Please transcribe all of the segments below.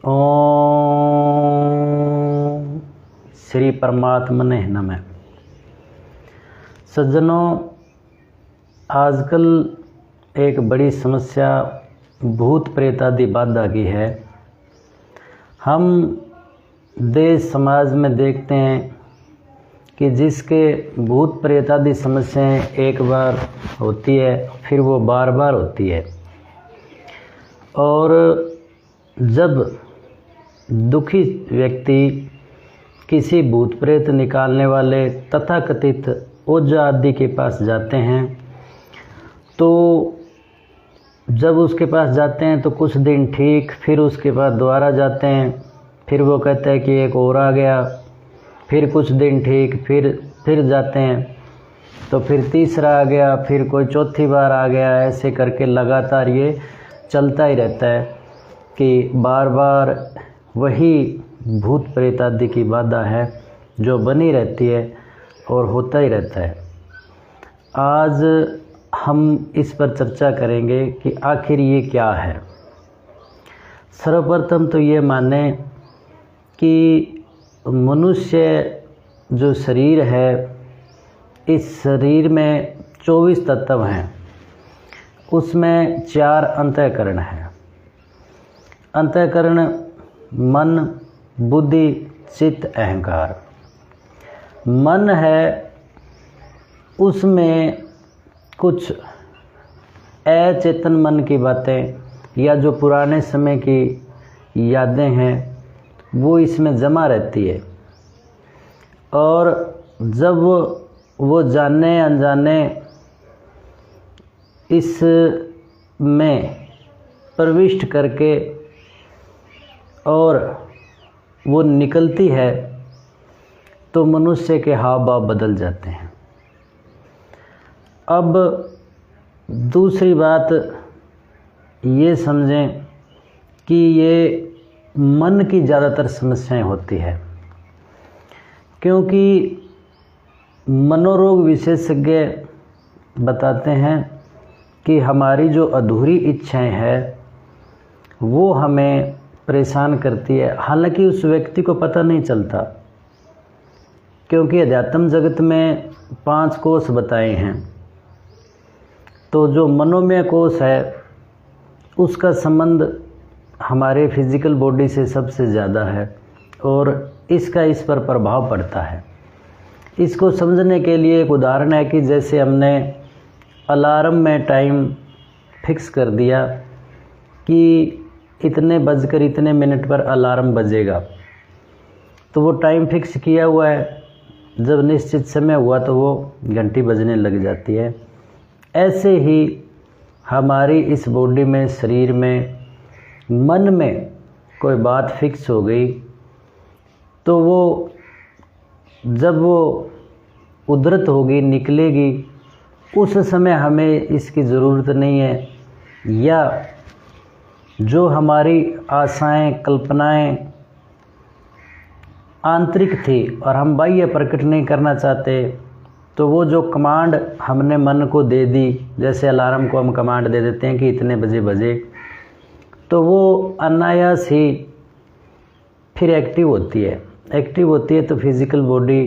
ओम श्री परमात्मने नमः। सज्जनों, आजकल एक बड़ी समस्या भूत प्रेत आदि बाधा की है। हम देश समाज में देखते हैं कि जिसके भूत प्रेत आदि समस्याएं एक बार होती है फिर वो बार बार होती है, और जब दुखी व्यक्ति किसी भूत प्रेत निकालने वाले तथाकथित ओझा आदि के पास जाते हैं, तो जब उसके पास जाते हैं तो कुछ दिन ठीक, फिर उसके बाद दोबारा जाते हैं, फिर वो कहता है कि एक और आ गया, फिर कुछ दिन ठीक, फिर जाते हैं तो फिर तीसरा आ गया, फिर कोई चौथी बार आ गया। ऐसे करके लगातार ये चलता ही रहता है कि बार बार वही भूत प्रेत आदि की बाधा है जो बनी रहती है और होता ही रहता है। आज हम इस पर चर्चा करेंगे कि आखिर ये क्या है। सर्वप्रथम तो ये माने कि मनुष्य जो शरीर है, इस शरीर में 24 तत्व हैं, उसमें 4 अंतःकरण हैं। अंतःकरण मन, बुद्धि, चित्त, अहंकार। मन है, उसमें कुछ अचेतन मन की बातें या जो पुराने समय की यादें हैं वो इसमें जमा रहती है, और जब वो जाने अनजाने इस में प्रविष्ट करके और वो निकलती है तो मनुष्य के हाव भाव बदल जाते हैं। अब दूसरी बात ये समझें कि ये मन की ज़्यादातर समस्याएं होती है, क्योंकि मनोरोग विशेषज्ञ बताते हैं कि हमारी जो अधूरी इच्छाएं हैं वो हमें परेशान करती है। हालांकि उस व्यक्ति को पता नहीं चलता, क्योंकि अध्यात्म जगत में 5 कोष बताए हैं। तो जो मनोमय कोष है उसका संबंध हमारे फिजिकल बॉडी से सबसे ज़्यादा है, और इसका इस पर प्रभाव पड़ता है। इसको समझने के लिए एक उदाहरण है कि जैसे हमने अलार्म में टाइम फिक्स कर दिया कि इतने बजकर इतने मिनट पर अलार्म बजेगा, तो वो टाइम फिक्स किया हुआ है, जब निश्चित समय हुआ तो वो घंटी बजने लग जाती है। ऐसे ही हमारी इस बॉडी में, शरीर में, मन में कोई बात फिक्स हो गई तो वो जब वो उद्धृत होगी, निकलेगी, उस समय हमें इसकी ज़रूरत नहीं है, या जो हमारी आशाएं, कल्पनाएं आंतरिक थी और हम बाह्य प्रकट नहीं करना चाहते, तो वो जो कमांड हमने मन को दे दी, जैसे अलार्म को हम कमांड दे देते हैं कि इतने बजे बजे, तो वो अनायास ही फिर एक्टिव होती है। एक्टिव होती है तो फिज़िकल बॉडी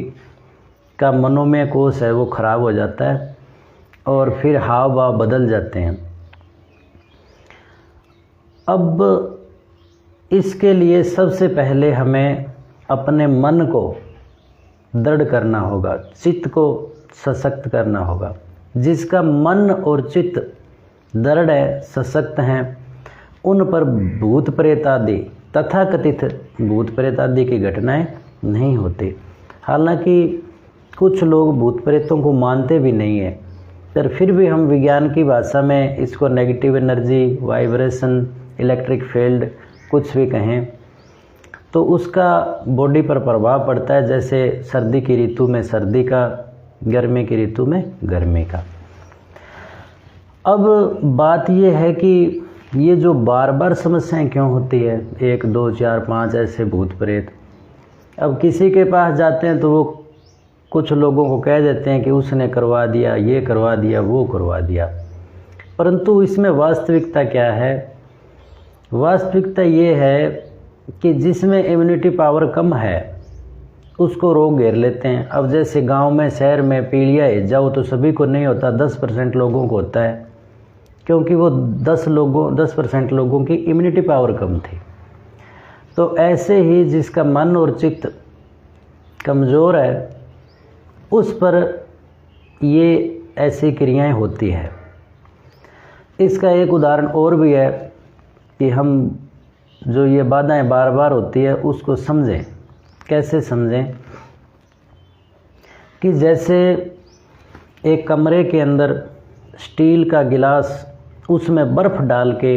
का मनोमय कोष है वो ख़राब हो जाता है, और फिर हाव भाव बदल जाते हैं। अब इसके लिए सबसे पहले हमें अपने मन को दृढ़ करना होगा, चित्त को सशक्त करना होगा। जिसका मन और चित्त दृढ़ है, सशक्त हैं, उन पर भूत प्रेत आदि, तथाकथित भूत प्रेत आदि की घटनाएं नहीं होती। हालांकि कुछ लोग भूत प्रेतों को मानते भी नहीं हैं, पर फिर भी हम विज्ञान की भाषा में इसको negative energy, vibration, electric field कुछ भी कहें, तो उसका बॉडी पर प्रभाव पड़ता है। जैसे सर्दी की ऋतु में सर्दी का, गर्मी की ऋतु में गर्मी का। अब बात यह है कि ये जो बार बार समस्याएं क्यों होती है, 1, 2, 4, 5 ऐसे भूत प्रेत। अब किसी के पास जाते हैं तो वो कुछ लोगों को कह देते हैं कि उसने करवा दिया, ये करवा दिया, वो करवा दिया, परंतु इसमें वास्तविकता क्या है? वास्तविकता ये है कि जिसमें इम्यूनिटी पावर कम है उसको रोग घेर लेते हैं। अब जैसे गांव में, शहर में पीलिया जाओ तो सभी को नहीं होता, 10% लोगों को होता है, क्योंकि वो 10% लोगों की इम्यूनिटी पावर कम थी। तो ऐसे ही जिसका मन और चित्त कमज़ोर है उस पर ये ऐसी क्रियाएं होती है। इसका एक उदाहरण और भी है कि हम जो ये बाधाएं बार बार होती है उसको समझें। कैसे समझें? कि जैसे एक कमरे के अंदर स्टील का गिलास, उसमें बर्फ़ डाल के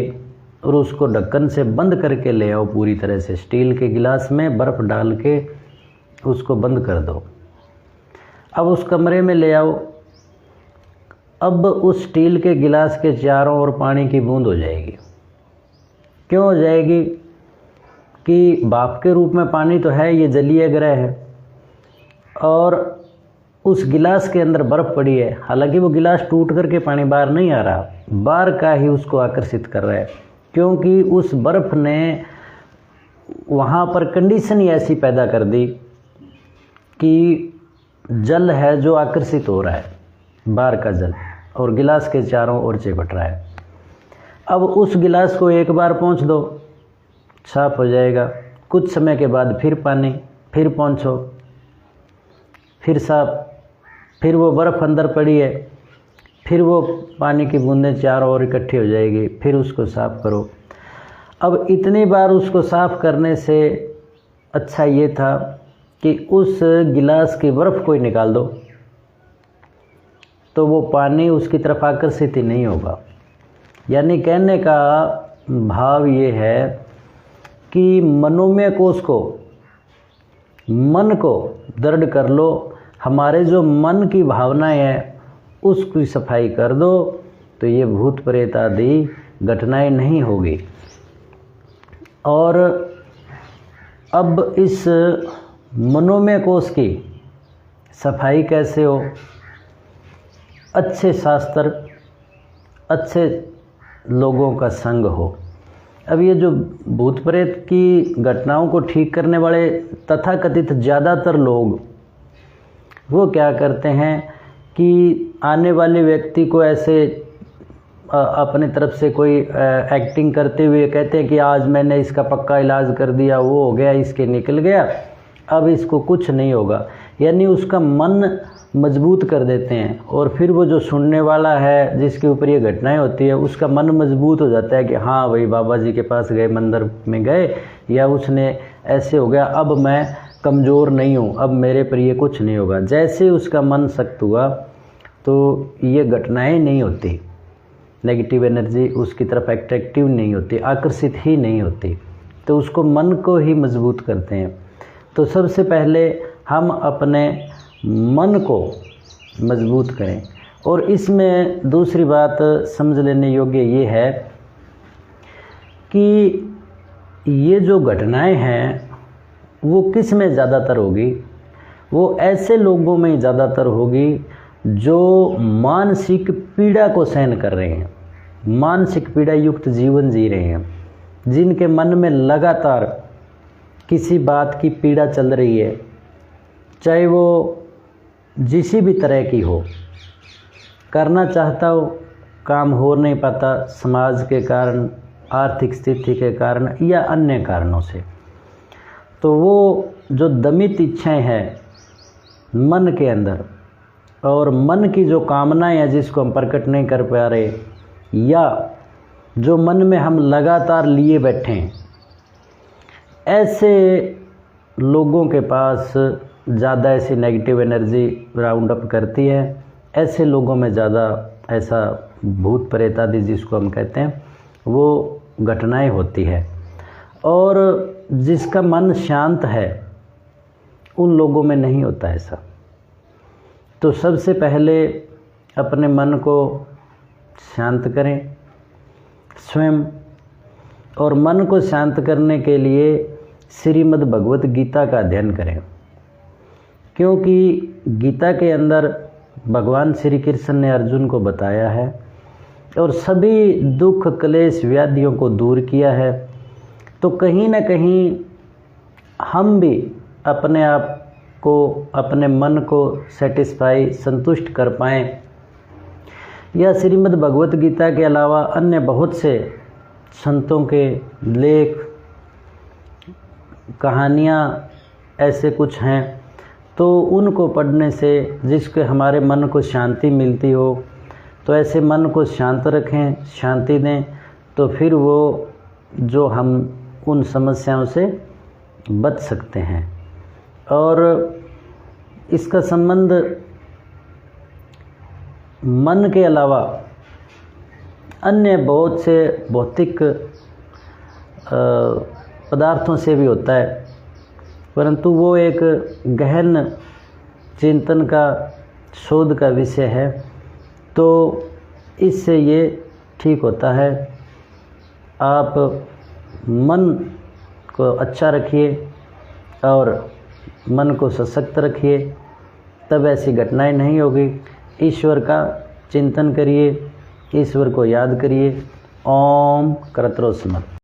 और उसको ढक्कन से बंद करके ले आओ पूरी तरह से। स्टील के गिलास में बर्फ़ डाल के उसको बंद कर दो। अब उस कमरे में ले आओ। अब उस स्टील के गिलास के चारों ओर पानी की बूंद हो जाएगी। क्यों हो जाएगी? कि भाप के रूप में पानी तो है, ये जलीय ग्रह है, और उस गिलास के अंदर बर्फ़ पड़ी है। हालांकि वो गिलास टूट करके पानी बाहर नहीं आ रहा, बाहर का ही उसको आकर्षित कर रहा है, क्योंकि उस बर्फ़ ने वहाँ पर कंडीशन ही ऐसी पैदा कर दी कि जल है जो आकर्षित हो रहा है, बाहर का जल, और गिलास के चारों ओर चिपट रहा है। अब उस गिलास को एक बार पोंछ दो, साफ हो जाएगा। कुछ समय के बाद फिर पानी, फिर पोंछो, फिर साफ, फिर वो बर्फ़ अंदर पड़ी है, फिर वो पानी की बूंदें चारों ओर इकट्ठी हो जाएगी, फिर उसको साफ करो। अब इतनी बार उसको साफ करने से अच्छा ये था कि उस गिलास की बर्फ़ को ही निकाल दो, तो वो पानी उसकी तरफ आकर्षित ही नहीं होगा। यानी कहने का भाव ये है कि मनोमय कोश को, मन को दृढ़ कर लो। हमारे जो मन की भावनाएं हैं उसकी सफाई कर दो, तो ये भूत प्रेत आदि घटनाएं नहीं होगी। और अब इस मनोमय कोश की सफाई कैसे हो? अच्छे शास्त्र, अच्छे लोगों का संग हो। अब ये जो भूत प्रेत की घटनाओं को ठीक करने वाले तथाकथित ज़्यादातर लोग वो क्या करते हैं कि आने वाले व्यक्ति को ऐसे अपने तरफ से कोई एक्टिंग करते हुए कहते हैं कि आज मैंने इसका पक्का इलाज कर दिया, वो हो गया, इसके निकल गया, अब इसको कुछ नहीं होगा। यानी उसका मन मजबूत कर देते हैं, और फिर वो जो सुनने वाला है जिसके ऊपर ये घटनाएं होती है उसका मन मजबूत हो जाता है कि हाँ भाई बाबा जी के पास गए, मंदिर में गए, या उसने ऐसे हो गया, अब मैं कमज़ोर नहीं हूँ, अब मेरे पर ये कुछ नहीं होगा। जैसे उसका मन सख्त हुआ तो ये घटनाएं नहीं होती, नेगेटिव एनर्जी उसकी तरफ अट्रैक्टिव नहीं होती, आकर्षित ही नहीं होती। तो उसको मन को ही मजबूत करते हैं। तो सबसे पहले हम अपने मन को मजबूत करें। और इसमें दूसरी बात समझ लेने योग्य ये है कि ये जो घटनाएं हैं वो किस में ज़्यादातर होगी? वो ऐसे लोगों में ज़्यादातर होगी जो मानसिक पीड़ा को सहन कर रहे हैं, मानसिक पीड़ा युक्त जीवन जी रहे हैं, जिनके मन में लगातार किसी बात की पीड़ा चल रही है, चाहे वो जिस भी तरह की हो, करना चाहता हो, काम हो नहीं पाता समाज के कारण, आर्थिक स्थिति के कारण या अन्य कारणों से। तो वो जो दमित इच्छाएं हैं मन के अंदर, और मन की जो कामनाएं हैं जिसको हम प्रकट नहीं कर पा रहे, या जो मन में हम लगातार लिए बैठे हैं, ऐसे लोगों के पास ज़्यादा ऐसी नेगेटिव एनर्जी राउंड अप करती है। ऐसे लोगों में ज़्यादा ऐसा भूत प्रेत आदि जिसको हम कहते हैं वो घटनाएं होती है। और जिसका मन शांत है उन लोगों में नहीं होता ऐसा। तो सबसे पहले अपने मन को शांत करें स्वयं, और मन को शांत करने के लिए श्रीमद् भगवत गीता का अध्ययन करें, क्योंकि गीता के अंदर भगवान श्री कृष्ण ने अर्जुन को बताया है और सभी दुख क्लेश व्याधियों को दूर किया है। तो कहीं ना कहीं हम भी अपने आप को, अपने मन को सेटिस्फाई, संतुष्ट कर पाएँ। यह श्रीमद् भगवत गीता के अलावा अन्य बहुत से संतों के लेख, कहानियाँ ऐसे कुछ हैं, तो उनको पढ़ने से जिसके हमारे मन को शांति मिलती हो, तो ऐसे मन को शांत रखें, शांति दें, तो फिर वो जो हम उन समस्याओं से बच सकते हैं। और इसका संबंध मन के अलावा अन्य बहुत से भौतिक पदार्थों से भी होता है, परंतु वो एक गहन चिंतन का, शोध का विषय है। तो इससे ये ठीक होता है। आप मन को अच्छा रखिए और मन को सशक्त रखिए, तब ऐसी घटनाएं नहीं होगी। ईश्वर का चिंतन करिए, ईश्वर को याद करिए। ओम कर्तरो स्मृत।